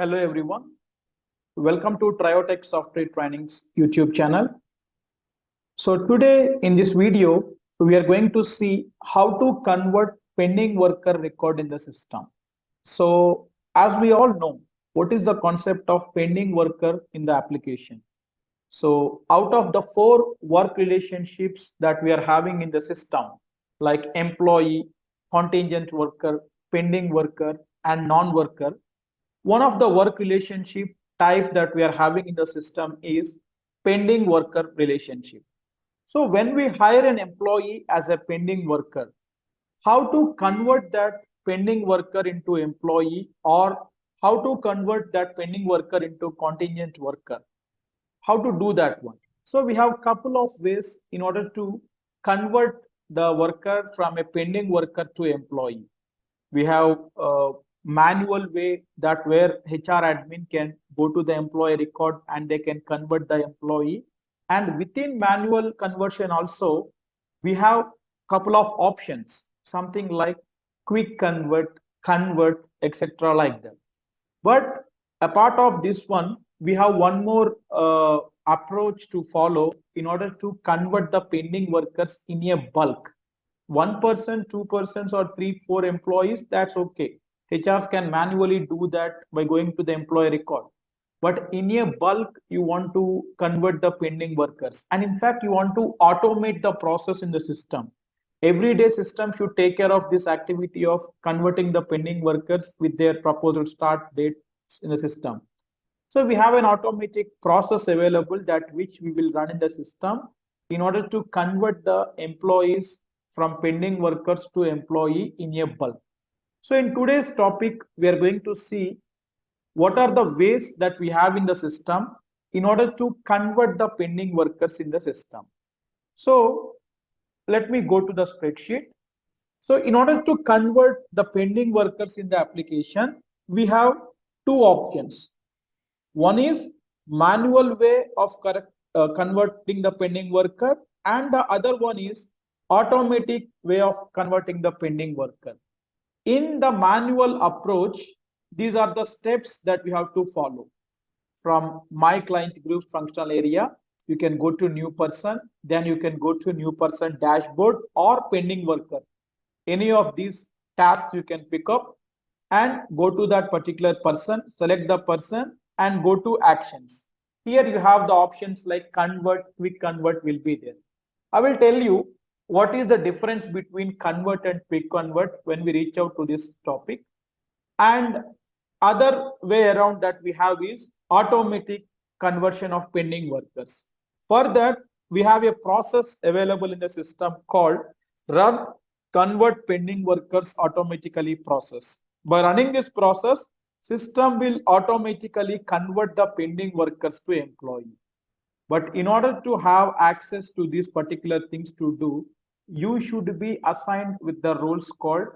Hello everyone. Welcome to TrioTech Software Training's YouTube channel. So today in this video, we are going to see how to convert pending worker record in the system. So as we all know, what is the concept of pending worker in the application? So out of the 4 work relationships that we are having in the system, like employee, contingent worker, pending worker, and non-worker, one of the work relationship type that we are having in the system is pending worker relationship. So when we hire an employee as a pending worker, how to convert that pending worker into employee, or how to convert that pending worker into contingent worker? How to do that one? So we have a couple of ways in order to convert the worker from a pending worker to employee. We have a manual way that where HR admin can go to the employee record and they can convert the employee. And within manual conversion also, we have couple of options, something like quick convert, etc. like that. But apart of this one, we have one more approach to follow in order to convert the pending workers in a bulk. 1%, 2%, or 3, 4 employees, that's okay. HRs can manually do that by going to the employee record. But in a bulk, you want to convert the pending workers. And in fact, you want to automate the process in the system. Everyday system should take care of this activity of converting the pending workers with their proposed start dates in the system. So we have an automatic process available that which we will run in the system in order to convert the employees from pending workers to employee in a bulk. So in today's topic, we are going to see what are the ways that we have in the system in order to convert the pending workers in the system. So let me go to the spreadsheet. So in order to convert the pending workers in the application, we have 2 options. One is manual way of converting the pending worker, and the other one is automatic way of converting the pending worker. In the manual approach, these are the steps that we have to follow. From my client group functional area, you can go to new person, then you can go to new person dashboard or pending worker. Any of these tasks you can pick up and go to that particular person, select the person and go to actions. Here you have the options like convert, quick convert will be there. I will tell you what is the difference between convert and quick convert when we reach out to this topic. And other way around that we have is automatic conversion of pending workers. For that, we have a process available in the system called run convert pending workers automatically process. By running this process, system will automatically convert the pending workers to employee. But in order to have access to these particular things to do, you should be assigned with the roles called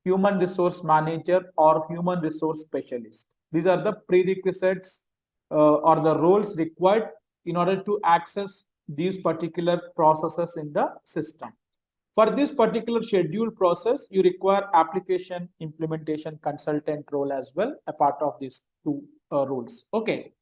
human resource manager or human resource specialist. These are the prerequisites or the roles required in order to access these particular processes in the system. For this particular schedule process, you require application implementation consultant role as well, a part of these 2 roles. Okay.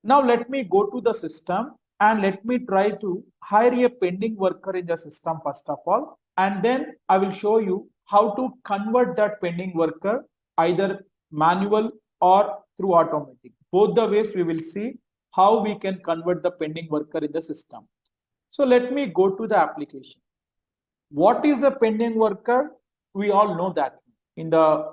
Now let me go to the system and let me try to hire a pending worker in the system first of all. And then I will show you how to convert that pending worker either manual or through automatic. Both the ways we will see how we can convert the pending worker in the system. So let me go to the application. What is a pending worker? We all know that in the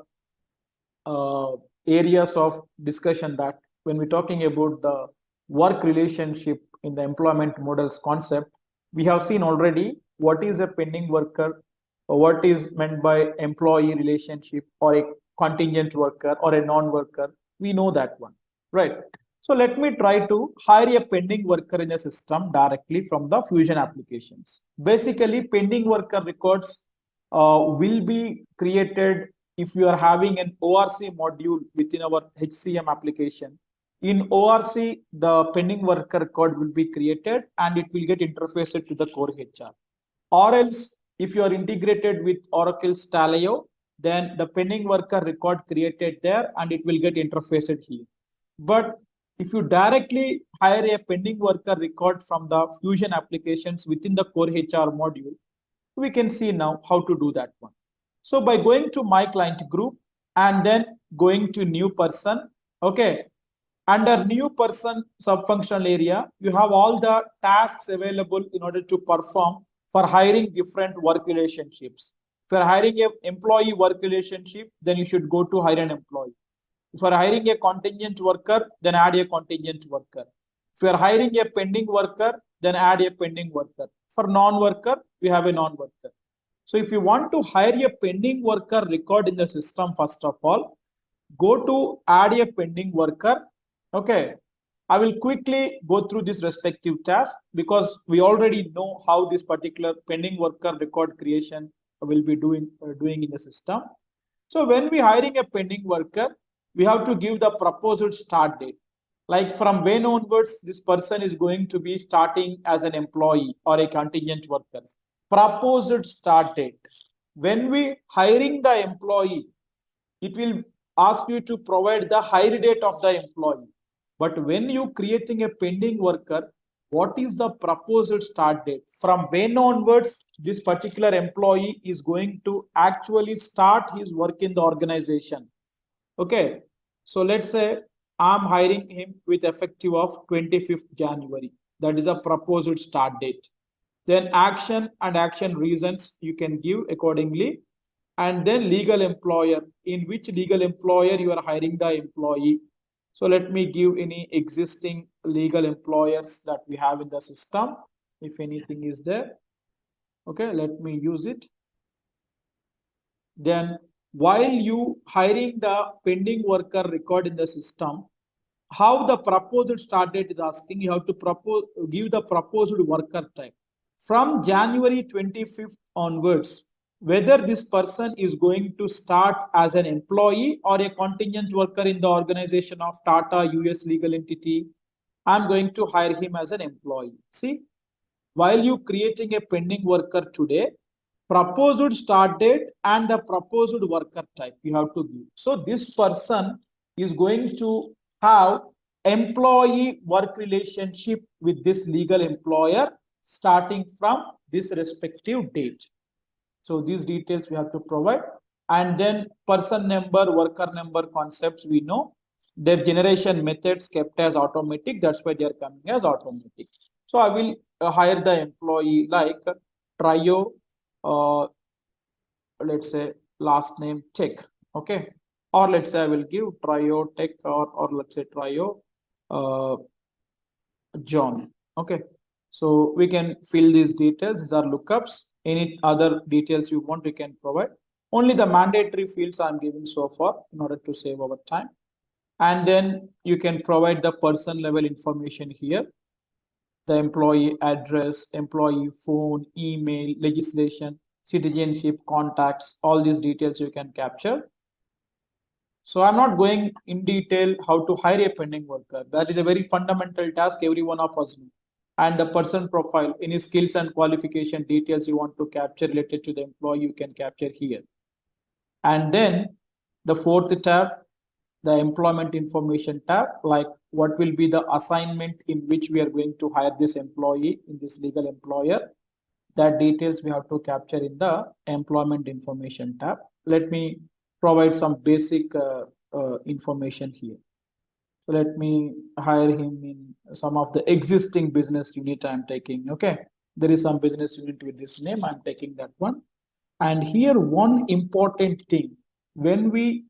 areas of discussion that when we're talking about the work relationship in the employment models concept, we have seen already what is a pending worker, or what is meant by employee relationship, or a contingent worker or a non-worker. We know that one, right? So let me try to hire a pending worker in the system directly from the Fusion applications. Basically, pending worker records will be created if you are having an ORC module within our HCM application. In ORC, the pending worker record will be created and it will get interfaced to the core HR. Or else, if you are integrated with Oracle's Taleo, then the pending worker record created there and it will get interfaced here. But if you directly hire a pending worker record from the Fusion applications within the core HR module, we can see now how to do that one. So by going to my client group and then going to new person, okay, under new person subfunctional area, you have all the tasks available in order to perform for hiring different work relationships. If you're hiring an employee work relationship, then you should go to hire an employee. If you're hiring a contingent worker, then add a contingent worker. If you're hiring a pending worker, then add a pending worker. For non-worker, we have a non-worker. So if you want to hire a pending worker record in the system, first of all, go to add a pending worker. Okay, I will quickly go through this respective task because we already know how this particular pending worker record creation will be doing in the system. So when we hiring a pending worker, we have to give the proposed start date. Like from when onwards, this person is going to be starting as an employee or a contingent worker. Proposed start date. When we hiring the employee, it will ask you to provide the hire date of the employee. But when you creating a pending worker, what is the proposed start date? From when onwards, this particular employee is going to actually start his work in the organization. Okay, so let's say I'm hiring him with effective of 25th January. That is a proposed start date. Then action and action reasons you can give accordingly. And then legal employer, in which legal employer you are hiring the employee. So let me give any existing legal employers that we have in the system, if anything is there. Okay, let me use it. Then while you hiring the pending worker record in the system, how the proposed start date is asking, you have to give the proposed worker type. From January 25th onwards, whether this person is going to start as an employee or a contingent worker in the organization of Tata US legal entity, I'm going to hire him as an employee. See, while you creating a pending worker today, proposed start date and the proposed worker type you have to give. So this person is going to have employee work relationship with this legal employer starting from this respective date. So these details we have to provide. And then person number, worker number concepts we know. Their generation methods kept as automatic. That's why they are coming as automatic. So I will hire the employee like Trio, let's say last name Tech. Okay. Or let's say I will give TrioTech or let's say Trio John. Okay. So we can fill these details. These are lookups. Any other details you want, we can provide. Only the mandatory fields I'm giving so far in order to save our time. And then you can provide the person level information here. The employee address, employee phone, email, legislation, citizenship, contacts, all these details you can capture. So I'm not going in detail how to hire a pending worker. That is a very fundamental task every one of us know. And the person profile, any skills and qualification details you want to capture related to the employee, you can capture here. And then the fourth tab, the employment information tab, like what will be the assignment in which we are going to hire this employee in this legal employer. That details we have to capture in the employment information tab. Let me provide some basic information here. So let me hire him in some of the existing business unit I'm taking. Okay, there is some business unit with this name. I'm taking that one. And here one important thing, when we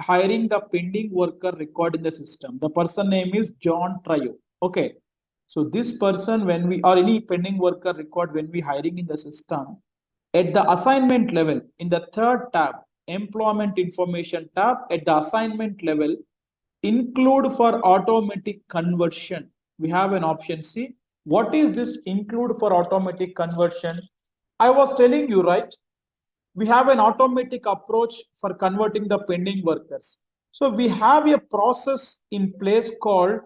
hiring the pending worker record in the system, the person name is John Trio. Okay, so this person, when we or any pending worker record when we hiring in the system, at the assignment level in the third tab, employment information tab, at the assignment level, include for automatic conversion, we have an option C. What is this include for automatic conversion? I was telling you, right? We have an automatic approach for converting the pending workers. So we have a process in place called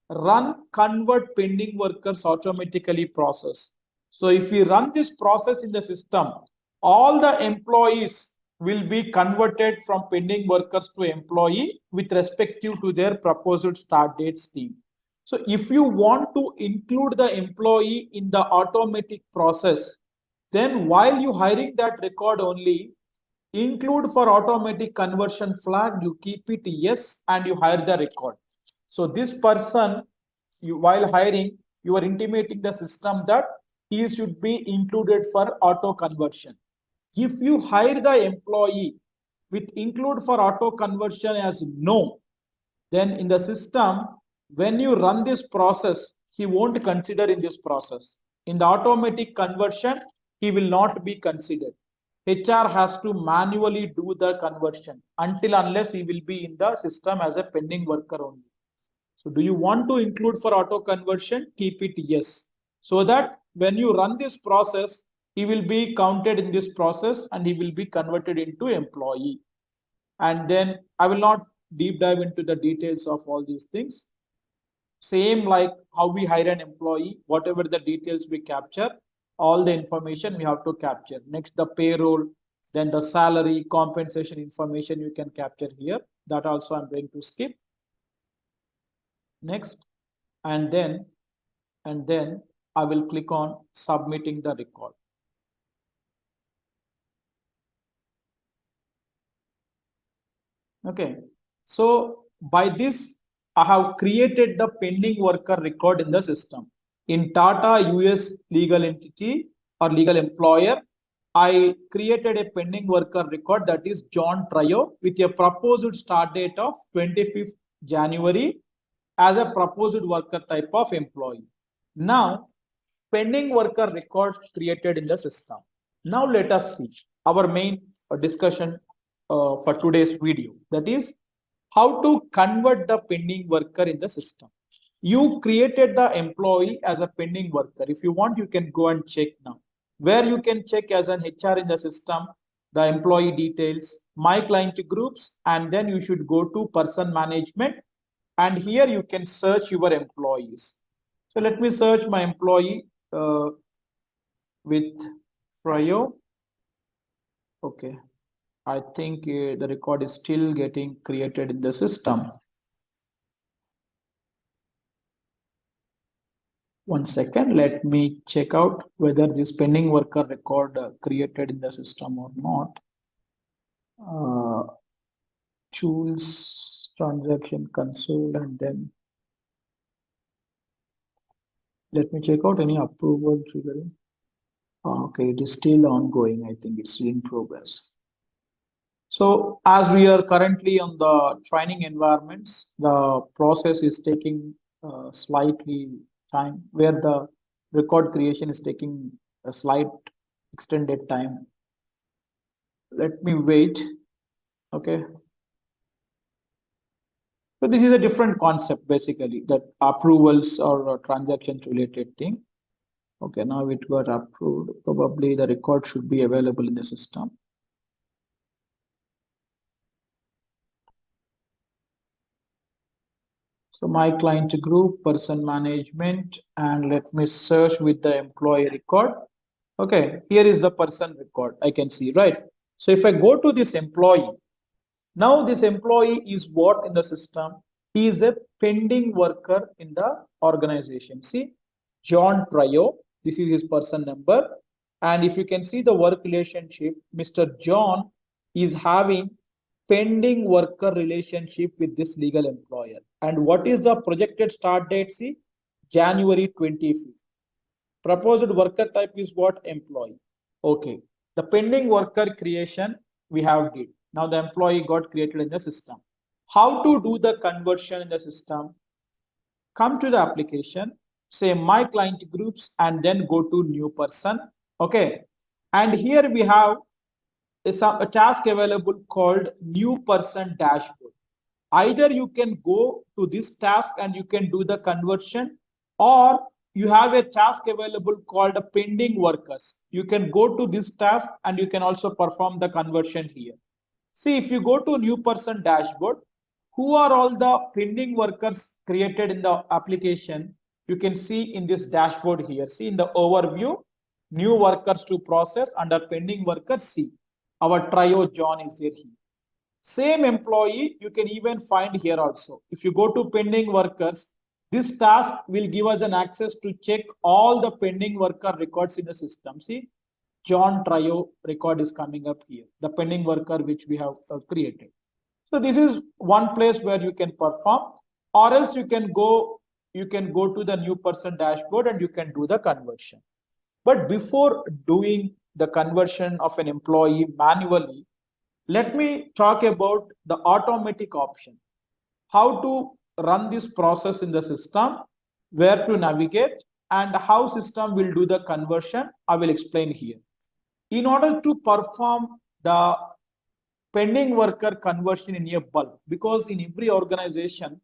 run convert pending workers automatically process. So if we run this process in the system, all the employees will be converted from pending workers to employee with respective to their proposed start dates team. So if you want to include the employee in the automatic process, then while you hiring that record only, include for automatic conversion flag, you keep it yes and you hire the record. So this person, you while hiring, you are intimating the system that he should be included for auto conversion. If you hire the employee with include for auto conversion as no, then in the system, when you run this process, he won't consider in this process. In the automatic conversion, he will not be considered. HR has to manually do the conversion until unless he will be in the system as a pending worker only. So do you want to include for auto conversion? Keep it yes. So that when you run this process, he will be counted in this process and he will be converted into employee. And then I will not deep dive into the details of all these things. Same like how we hire an employee, whatever the details we capture, all the information we have to capture. Next, the payroll, then the salary, compensation information you can capture here. That also I'm going to skip. Next, and then I will click on submitting the record. Okay, so by this, I have created the pending worker record in the system. In Tata US legal entity or legal employer, I created a pending worker record that is John Trio with a proposed start date of 25th January as a proposed worker type of employee. Now, pending worker record created in the system. Now let us see our main discussion for today's video. That is how to convert the pending worker in the system. You created the employee as a pending worker. If you want, you can go and check now. Where you can check as an HR in the system, the employee details, my client groups, and then you should go to person management. And here you can search your employees. So let me search my employee with Trio. Okay, I think the record is still getting created in the system. One second, let me check out whether this pending worker record created in the system or not. Choose transaction console and then let me check out any approval triggering. Okay, it is still ongoing. I think it's in progress. So as we are currently on the training environments, the process is taking slightly time where the record creation is taking a slight extended time. Let me wait. Okay. So this is a different concept basically, that approvals or transactions related thing. Okay, now it got approved. Probably the record should be available in the system. So my client group, person management, and let me search with the employee record. Okay, here is the person record. I can see, right? So if I go to this employee, now this employee is what in the system? He is a pending worker in the organization. See, John Trio, this is his person number. And if you can see the work relationship, Mr. John is having pending worker relationship with this legal employer. And what is the projected start date? See, January 25th. Proposed worker type is what? Employee. Okay. The pending worker creation we have did. Now the employee got created in the system. How to do the conversion in the system? Come to the application, say my client groups, and then go to new person. Okay. And here we have a task available called new person dashboard. Either you can go to this task and you can do the conversion, or you have a task available called pending workers. You can go to this task and you can also perform the conversion here. See, if you go to new person dashboard, who are all the pending workers created in the application? You can see in this dashboard here. See in the overview, new workers to process under pending workers. See, Our Trio John is there here. Same employee, you can even find here also. If you go to pending workers, this task will give us an access to check all the pending worker records in the system. See, John Trio record is coming up here, the pending worker which we have created. So this is one place where you can perform, or else you can go to the new person dashboard and you can do the conversion. But before doing the conversion of an employee manually, let me talk about the automatic option. How to run this process in the system, where to navigate, and how system will do the conversion, I will explain here. In order to perform the pending worker conversion in a bulk, because in every organization,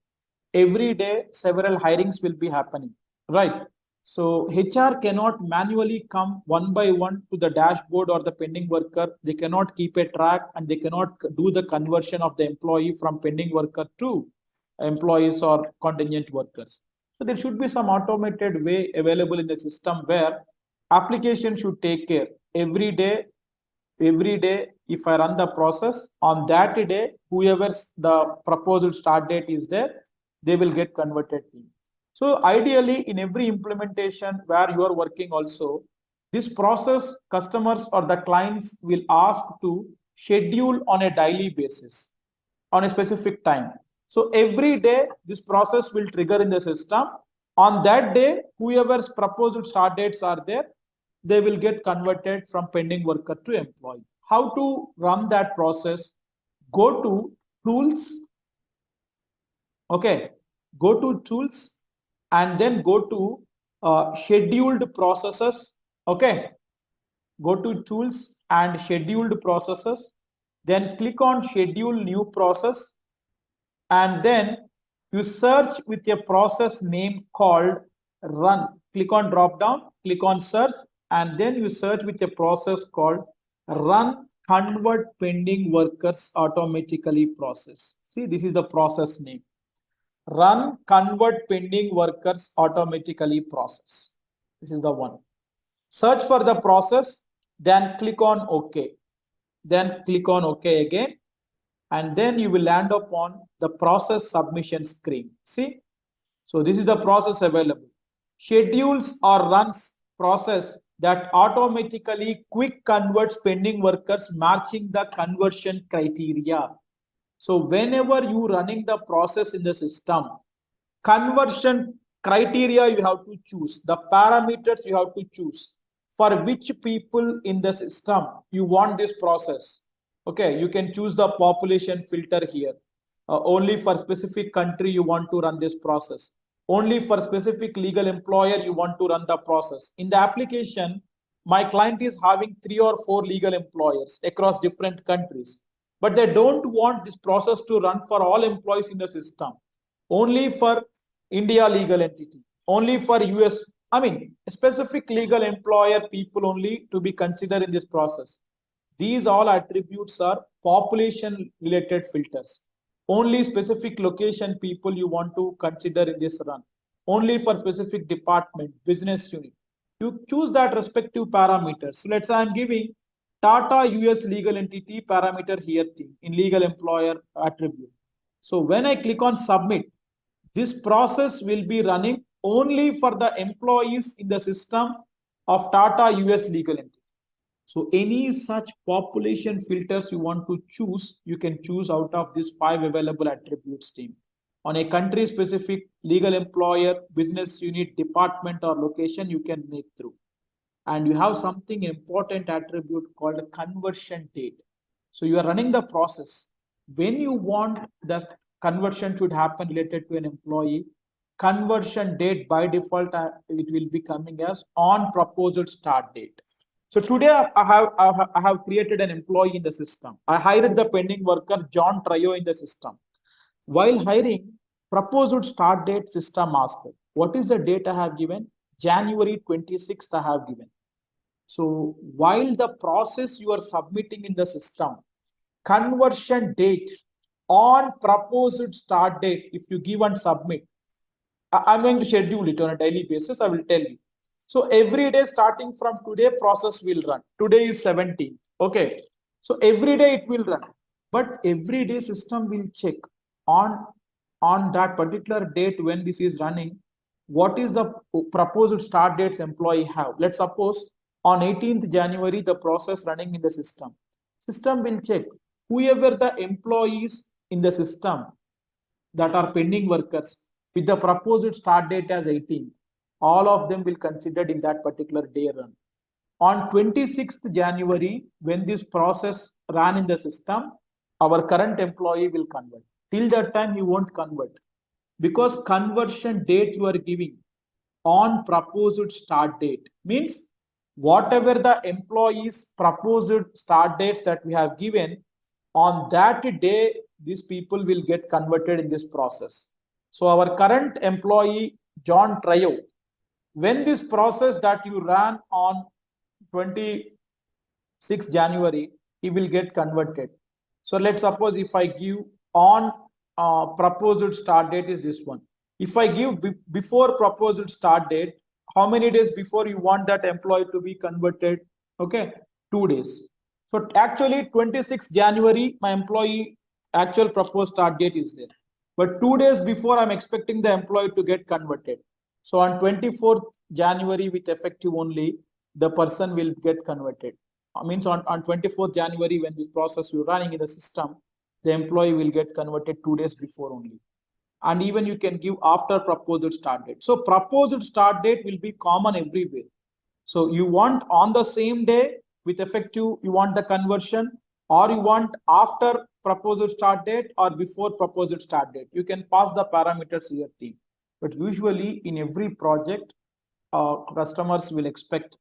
every day several hirings will be happening, right? So HR cannot manually come one by one to the dashboard or the pending worker. They cannot keep a track and they cannot do the conversion of the employee from pending worker to employees or contingent workers. So there should be some automated way available in the system where application should take care every day. If I run the process on that day, whoever's the proposed start date is there, they will get converted in. So ideally, in every implementation where you are working also, this process customers or the clients will ask to schedule on a daily basis, on a specific time. So every day this process will trigger in the system. On that day, whoever's proposed start dates are there, they will get converted from pending worker to employee. How to run that process? Go to tools. Okay, go to tools and then go to scheduled processes. Okay, go to tools and scheduled processes, then click on schedule new process, and then you search with a process name called run. Click on drop down, click on search, and then you search with a process called run convert pending workers automatically process. See, this is the process name. Run convert pending workers automatically process. This is the one. Search for the process, then click on OK. Then click on OK again, and then you will land upon the process submission screen. See, so this is the process available. Schedules or runs process that automatically quick converts pending workers matching the conversion criteria. So whenever you running the process in the system, conversion criteria you have to choose, the parameters you have to choose, for which people in the system you want this process. Okay, you can choose the population filter here. Only for specific country you want to run this process. Only for specific legal employer you want to run the process. In the application, my client is having 3 or 4 legal employers across different countries, but they don't want this process to run for all employees in the system. Only for India legal entity, only for US, I mean, specific legal employer people only to be considered in this process. These all attributes are population related filters. Only specific location people you want to consider in this run. Only for specific department, business unit. You choose that respective parameters. So let's say I'm giving Tata US legal entity parameter here in legal employer attribute. So when I click on submit, this process will be running only for the employees in the system of Tata US legal entity. So any such population filters you want to choose, you can choose out of these 5 available attributes team. On a country specific legal employer, business unit, department or location, you can make through. And you have something important attribute called conversion date. So you are running the process. When you want that conversion should happen related to an employee, conversion date by default, it will be coming as on proposed start date. So today I have created an employee in the system. I hired the pending worker John Trio in the system. While hiring, proposed start date system asked, what is the date I have given? January 26th I have given. So while the process you are submitting in the system, conversion date on proposed start date, if you give and submit, I'm going to schedule it on a daily basis. I will tell you. So every day starting from today, process will run. Today is 17th. Okay. So every day it will run, but every day system will check on that particular date when this is running, what is the proposed start dates employee have. Let's suppose on 18th January the process running in the system. System will check whoever the employees in the system that are pending workers with the proposed start date as 18th, all of them will considered in that particular day run. On 26th January, when this process ran in the system, our current employee will convert. Till that time, he won't convert because conversion date you are giving on proposed start date means whatever the employees proposed start dates that we have given, on that day these people will get converted in this process. So our current employee John Trio, when this process that you ran on 26th January, he will get converted. So let's suppose if I give on proposed start date is this one. If I give before proposed start date, how many days before you want that employee to be converted? Okay, 2 days. So actually 26th January, my employee actual proposed start date is there. But 2 days before, I'm expecting the employee to get converted. So on 24th January, with effective only, the person will get converted. Means on 24th January, when this process you're running in the system, the employee will get converted 2 days before only. And even you can give after proposed start date. So proposed start date will be common everywhere. So you want on the same day with effective, you want the conversion, or you want after proposed start date or before proposed start date. You can pass the parameters here, team. But usually in every project, customers will expect,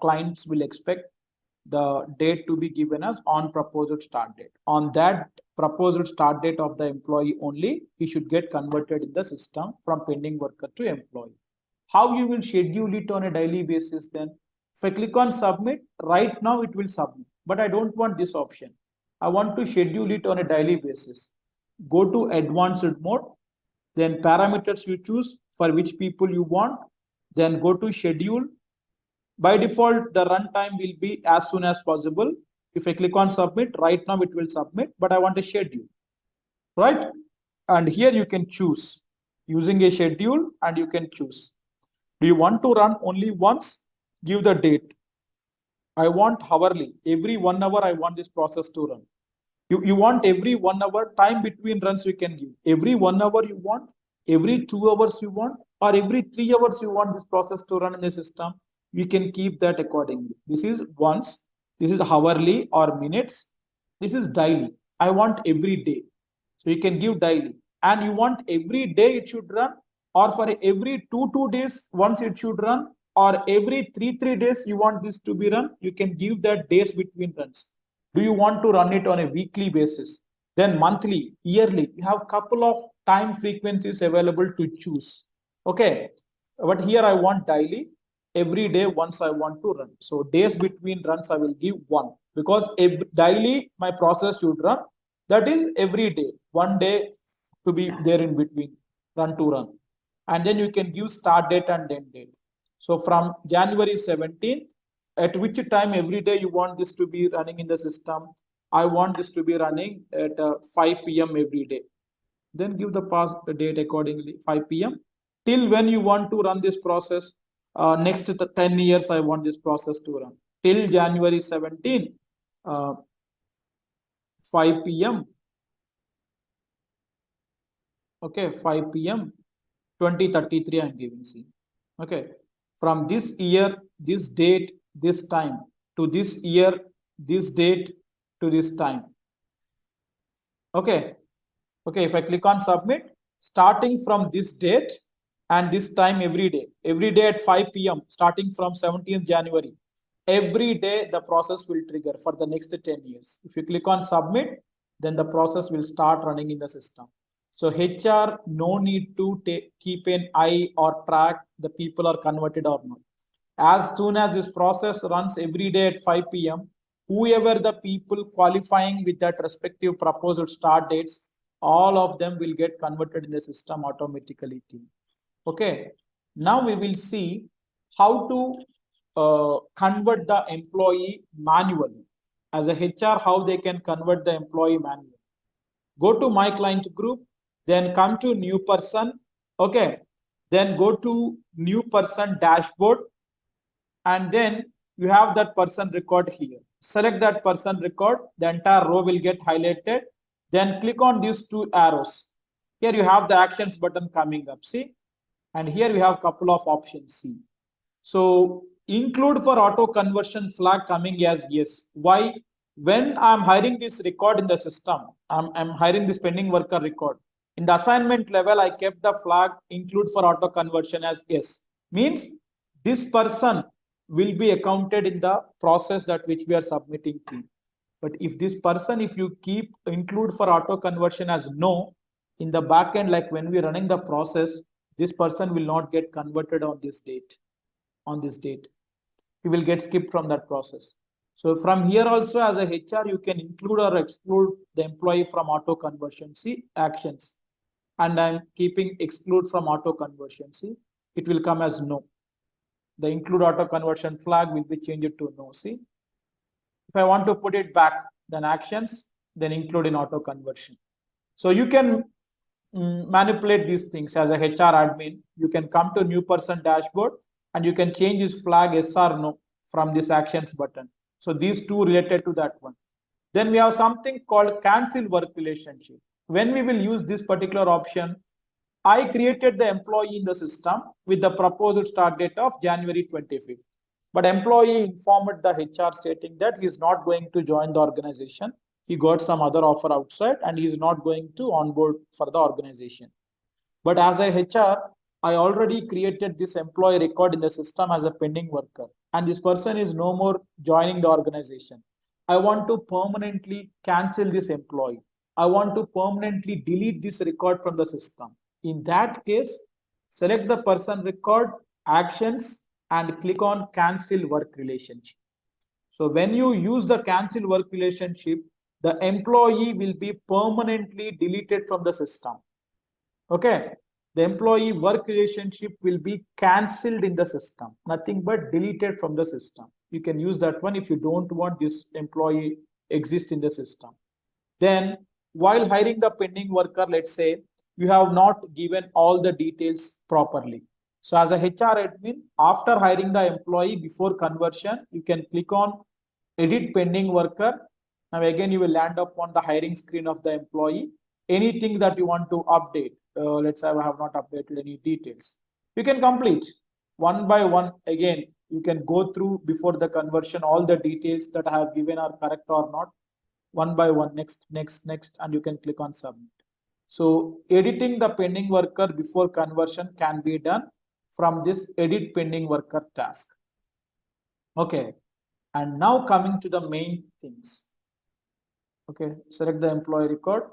clients will expect the date to be given as on proposed start date. On that proposed start date of the employee only, he should get converted in the system from pending worker to employee. How you will schedule it on a daily basis then? If I click on submit, right now it will submit, but I don't want this option. I want to schedule it on a daily basis. Go to advanced mode, then parameters you choose for which people you want, then go to schedule. By default, the runtime will be as soon as possible. If I click on submit, right now it will submit, but I want a schedule, right? And here you can choose using a schedule and you can choose. Do you want to run only once? Give the date. I want hourly. Every 1 hour, I want this process to run. You want every 1 hour, time between runs you can give. Every 1 hour you want, every 2 hours you want, or every 3 hours you want this process to run in the system. You can keep that accordingly. This is once, this is hourly or minutes, this is daily. I want every day. So you can give daily. And you want every day it should run, or for every two days once it should run, or every three days you want this to be run. You can give that days between runs. Do you want to run it on a weekly basis? Then monthly, yearly, you have couple of time frequencies available to choose. Okay, but here I want daily, every day once I want to run. So days between runs I will give one, because daily my process should run. That is every day, 1 day to be there in between run to run. And then you can give start date and end date. So from January 17th, at which time every day you want this to be running in the system? I want this to be running at 5 p.m. every day. Then give the pass date accordingly, 5 p.m. Till when you want to run this process? Next 10 years, I want this process to run. Till January 17, 5 p.m. Okay, 5 p.m. 2033 I'm giving C. Okay, from this year, this date, this time to this year, this date to this time. Okay, okay, if I click on submit, starting from this date and this time every day at 5 p.m. starting from 17th January, every day the process will trigger for the next 10 years. If you click on submit, then the process will start running in the system. So HR no need to keep an eye or track the people are converted or not. As soon as this process runs every day at 5 p.m., whoever the people qualifying with that respective proposed start dates, all of them will get converted in the system automatically. Okay. Now we will see how to convert the employee manually. as a HR, how they can convert the employee manually. Go to my client group, then come to new person. Okay. Then go to new person dashboard, and then you have that person record here. Select that person record, the entire row will get highlighted. Then click on these two arrows. Here you have the actions button coming up, see? And here we have a couple of options, see? So include for auto conversion flag coming as yes. Why? When I'm hiring this record in the system, I'm hiring this pending worker record. In the assignment level, I kept the flag include for auto conversion as yes. Means this person will be accounted in the process that which we are submitting to. But if this person, if you keep include for auto conversion as no, in the back end, like when we're running the process, this person will not get converted on this date. On this date, he will get skipped from that process. So from here also, as a HR, you can include or exclude the employee from auto conversion. See actions, and I'm keeping exclude from auto conversion. See, it will come as no. The include auto conversion flag will be changed to no. See, if I want to put it back, then actions, then include in auto conversion. So you can manipulate these things as a HR admin. You can come to new person dashboard and you can change this flag yes or no from this actions button. So these two related to that one. Then we have something called cancel work relationship. When we will use this particular option, I created the employee in the system with the proposed start date of January 25th. But employee informed the HR stating that he is not going to join the organization. He got some other offer outside and he is not going to onboard for the organization. But as a HR, I already created this employee record in the system as a pending worker. And this person is no more joining the organization. I want to permanently cancel this employee. I want to permanently delete this record from the system. In that case, select the person record, actions, and click on cancel work relationship. So when you use the cancel work relationship, the employee will be permanently deleted from the system. Okay. The employee work relationship will be cancelled in the system, nothing but deleted from the system. You can use that one if you don't want this employee exist in the system. Then while hiring the pending worker, let's say you have not given all the details properly. So as a HR admin, after hiring the employee before conversion, you can click on edit pending worker. Now again, you will land up on the hiring screen of the employee. Anything that you want to update, let's say I have not updated any details. You can complete one by one. Again, you can go through before the conversion, all the details that I have given are correct or not. One by one, next, and you can click on submit. So editing the pending worker before conversion can be done from this edit pending worker task. Okay. And now coming to the main things. Okay, select the employee record.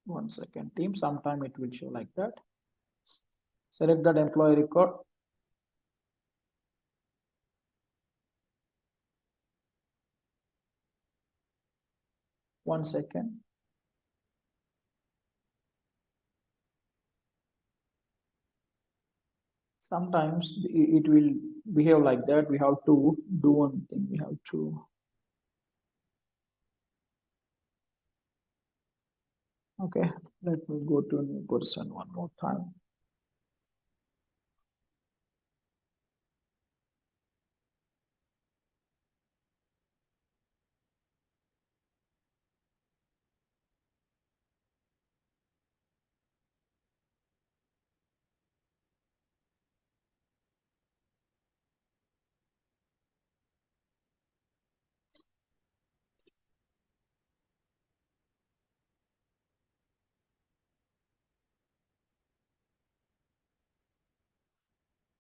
1 second, team, sometime it will show like that. Select that employee record. One second. Sometimes it will behave like that. We have to do one thing. We have to. Okay, let me go to a new person one more time.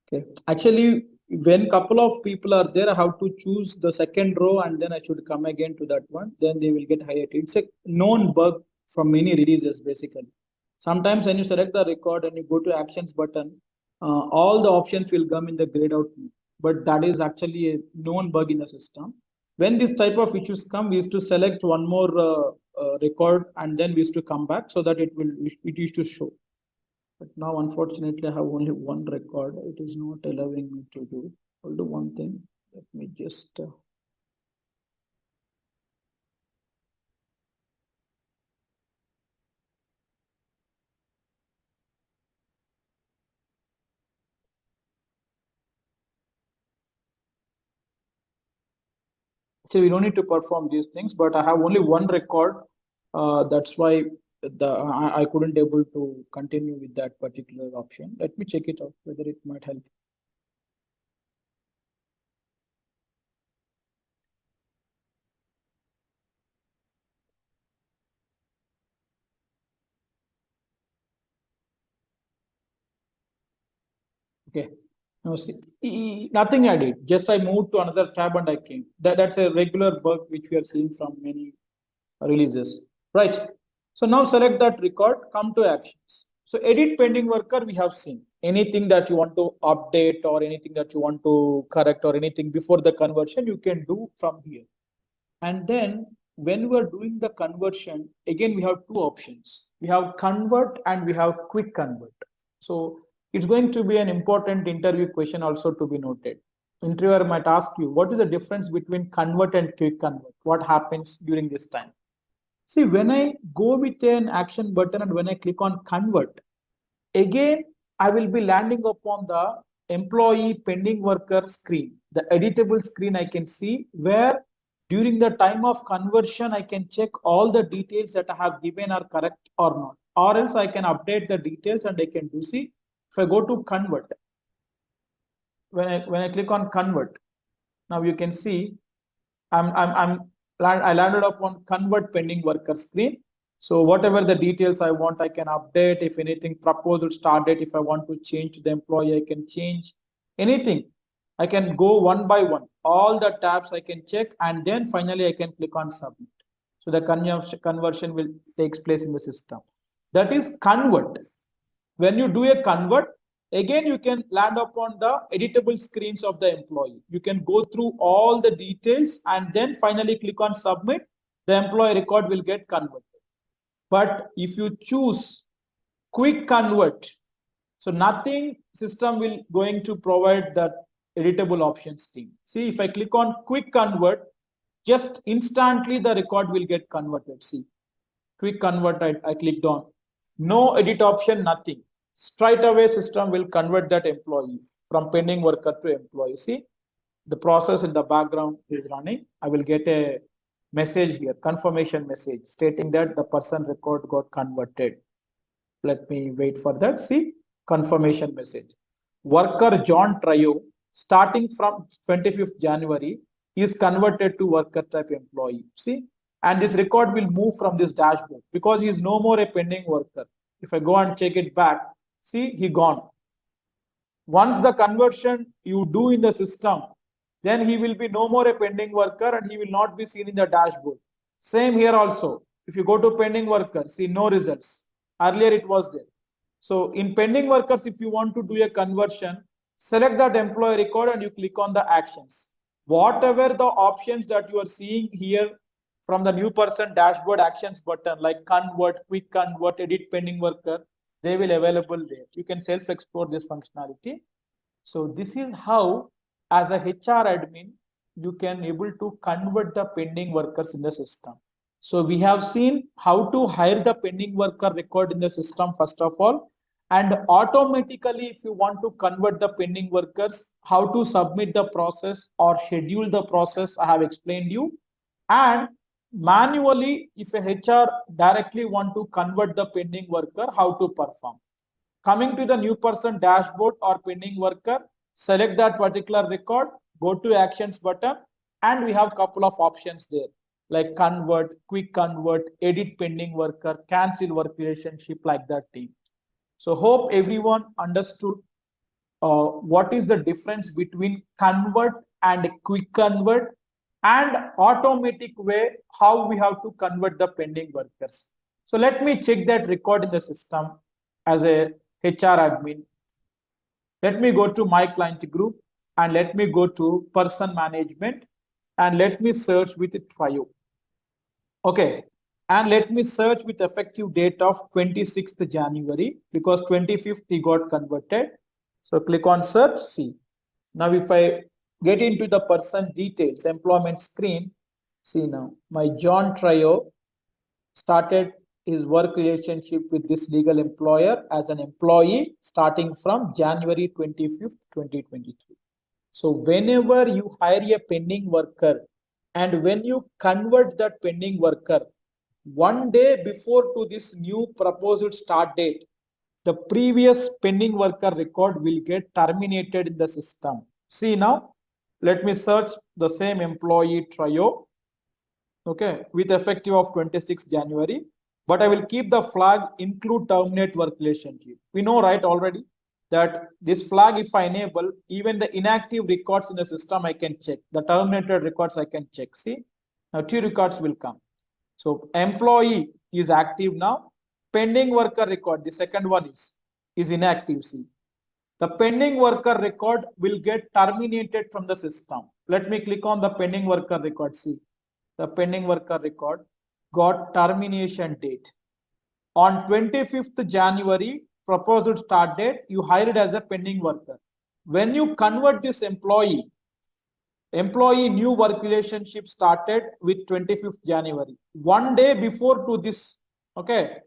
Okay, actually, when couple of people are there, I have to choose the second row and then I should come again to that one. Then they will get highlighted. It's a known bug from many releases basically. Sometimes when you select the record and you go to actions button, all the options will come in the grayed out view. But that is actually a known bug in the system. When this type of issues come, we used to select one more record and then we used to come back so that it used to show. But now, unfortunately, I have only one record. It is not allowing me to do. I'll do one thing. Let me just Actually, we don't need to perform these things, but I have only one record. That's why I couldn't able to continue with that particular option. Let me check it out whether it might help. Okay. No, see, nothing I did. Just I moved to another tab and I came. That's a regular bug which we are seeing from many releases. Right. So now select that record, come to actions. So edit pending worker we have seen. Anything that you want to update or anything that you want to correct or anything before the conversion, you can do from here. And then when we are doing the conversion, again, we have two options. We have convert and we have quick convert. So it's going to be an important interview question also to be noted. Interviewer might ask you, what is the difference between convert and quick convert? What happens during this time? See, when I go with an action button and when I click on convert, again, I will be landing upon the employee pending worker screen, the editable screen I can see where during the time of conversion, I can check all the details that I have given are correct or not, or else I can update the details and I can do see. If I go to convert, when I click on convert, now you can see I landed up on convert pending worker screen. So whatever the details I want, I can update. If anything proposal start date, if I want to change the employee, I can change anything. I can go one by one. All the tabs I can check, and then finally I can click on submit. So the conversion will takes place in the system. That is convert. When you do a convert, again you can land upon the editable screens of the employee. You can go through all the details and then finally click on submit. The employee record will get converted. But if you choose quick convert, so nothing system will going to provide that editable options team. See, if I click on quick convert, just instantly the record will get converted. See, quick convert, I clicked on. No edit option, nothing. Straight away system will convert that employee from pending worker to employee. See, the process in the background is running. I will get a message here, confirmation message stating that the person record got converted. Let me wait for that. See, confirmation message. Worker John Trio, starting from 25th January, is converted to worker type employee. See, and this record will move from this dashboard because he is no more a pending worker. If I go and check it back, see, he gone. Once the conversion you do in the system, then he will be no more a pending worker and he will not be seen in the dashboard. Same here also. If you go to pending worker, see no results. Earlier it was there. So in pending workers, if you want to do a conversion, select that employee record and you click on the actions. Whatever the options that you are seeing here from the new person dashboard actions button, like convert, quick convert, edit pending worker, they will available there. You can self-explore this functionality. So this is how, as a HR admin, you can able to convert the pending workers in the system. So we have seen how to hire the pending worker record in the system first of all, and automatically if you want to convert the pending workers, how to submit the process or schedule the process I have explained you, and manually if a HR directly want to convert the pending worker, how to perform. Coming to the new person dashboard or pending worker, select that particular record, go to actions button, and we have couple of options there like convert, quick convert, edit pending worker, cancel work relationship, like that team. So hope everyone understood what is the difference between convert and quick convert, and automatic way how we have to convert the pending workers. So let me check that record in the system as a HR admin. Let me go to my client group and let me go to person management and let me search with Trio. Okay, and let me search with effective date of 26th January because 25th he got converted. So click on search, see. Now if I get into the person details, employment screen, see now, my John Trio started his work relationship with this legal employer as an employee starting from January 25th, 2023. So whenever you hire a pending worker And when you convert that pending worker 1 day before to this new proposed start date, the previous pending worker record will get terminated in the system. See now, let me search the same employee Trio, okay, with effective of 26th January, but I will keep the flag include terminate work relationship. We know, right, already that this flag, if I enable, even the inactive records in the system I can check, the terminated records I can check. See, now two records will come. So employee is active now. Pending worker record, the second one is inactive. See, the pending worker record will get terminated from the system. Let me click on the pending worker record. See, the pending worker record got termination date. On 25th January, proposed start date, you hired as a pending worker. When you convert this employee new work relationship started with 25th January. 1 day before to this, okay,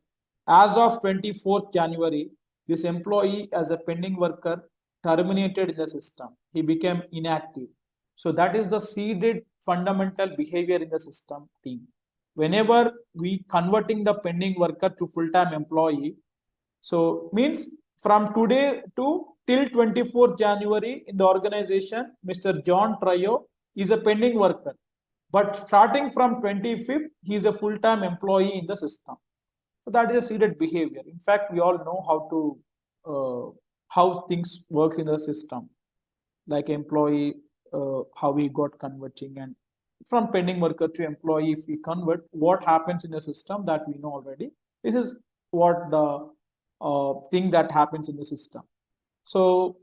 as of 24th January, this employee as a pending worker terminated in the system. He became inactive. So that is the seeded fundamental behavior in the system team. Whenever we converting the pending worker to full-time employee, so means from today to till 24th January in the organization, Mr. John Trio is a pending worker. But starting from 25th, he is a full-time employee in the system. So that is a seeded behavior. In fact, we all know how things work in the system, like employee, how we got converting, and from pending worker to employee, if we convert, what happens in the system that we know already. This is what the thing that happens in the system. So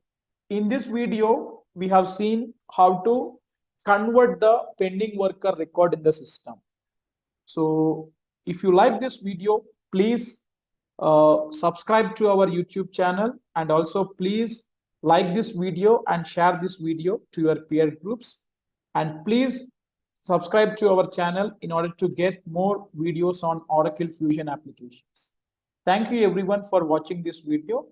in this video, we have seen how to convert the pending worker record in the system. So if you like this video, please subscribe to our YouTube channel, and also please like this video and share this video to your peer groups, and please subscribe to our channel in order to get more videos on Oracle Fusion applications. Thank you everyone for watching this video.